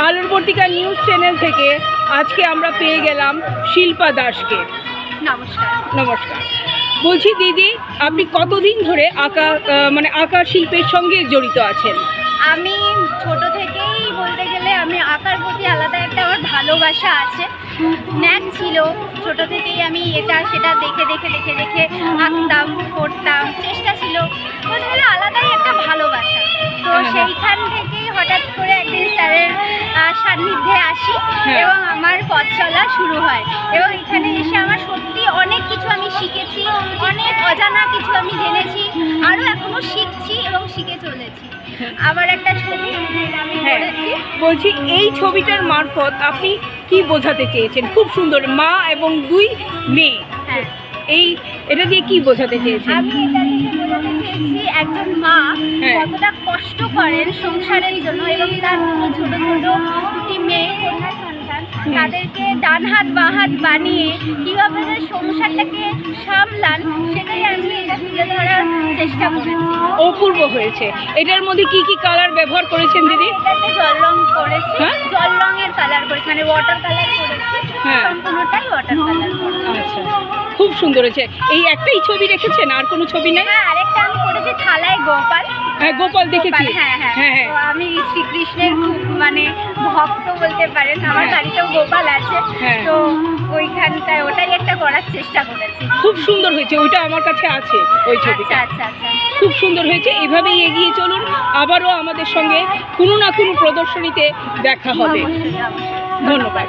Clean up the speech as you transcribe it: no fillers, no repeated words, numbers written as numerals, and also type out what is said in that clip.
আলোরবর্তিকা news channel থেকে আজকে আমরা পেয়ে গেলাম শিল্পা দাসকে। নমস্কার। নমস্কার। বলছি দিদি, আপনি কতদিন ধরে আঁকা শিল্পের সঙ্গে জড়িত আছেন? আমি ছোট থেকেই বলতে গেলে আমি আঁকার প্রতি আলাদা একটা আমার ভালোবাসা আছে, ন্যাক ছিল। ছোট থেকেই আমি এটা সেটা দেখে দেখে দেখে দেখে আঁকতাম, করতাম, চেষ্টা ছিল, বলতে গেলে আলাদাই একটা ভালোবাসা। তো সেইখান থেকেই হঠাৎ করে একদিন স্যারের সান্নিধ্যে আসি এবং আমার পথ চলা শুরু হয়। এবং এখানে এসে আমার সত্যি অনেক কিছু আমি শিখেছি, অনেক অজানা কিছু আমি জেনেছি, আরও এখনও শিখছি এবং শিখে চলেছি। আবার একটা ছবি আমি করেছি। বলছি এই ছবিটার মারফত আপনি কি বোঝাতে চেয়েছেন? খুব সুন্দর, মা এবং দুই মেয়ে। হ্যাঁ, এটা দিয়ে কি বোঝাতে চেয়েছেন? আমি এটা দিয়ে বোঝাতে চেয়েছি একজন মা কতটা কষ্ট করেন সংসারের জন্য এবং তার দুটি মেয়ে কন্যা সন্তান, তাদেরকে ডান হাত বাঁ হাত বানিয়ে কীভাবে যে সংসারটাকে সামলান, সেটাই আমি এটা তুলে ধরার চেষ্টা করেছি। অপূর্ব হয়েছে। এটার মধ্যে কি কি কালার ব্যবহার করেছেন দিদি? এটাতে জল রং করেছি, জল রঙের কালার করেছি, মানে ওয়াটার কালার করেছি, সম্পূর্ণটাই ওয়াটার কালার করেছি। আচ্ছা, খুব সুন্দর হয়েছে। এই একটাই ছবি রেখেছেন, আর কোনো ছবি নেই? হ্যাঁ, আরেকটা আমি করেছি থালায় গোপাল। হ্যাঁ, গোপাল দেখেছি। হ্যাঁ, তো আমি শ্রীকৃষ্ণের খুব ভক্ত বলতে পারেন, আমার বাড়িতেও গোপাল আছে, তো ওইখানটায় ওটাই একটা করার চেষ্টা করেছি। খুব সুন্দর হয়েছে, ওইটা আমার কাছে আছে ওই ছবিটা। আচ্ছা, খুব সুন্দর হয়েছে। এভাবেই এগিয়ে চলুন, আবারও আমাদের সঙ্গে কোনো না কোনো প্রদর্শনীতে দেখা হবে। অবশ্যই। ধন্যবাদ।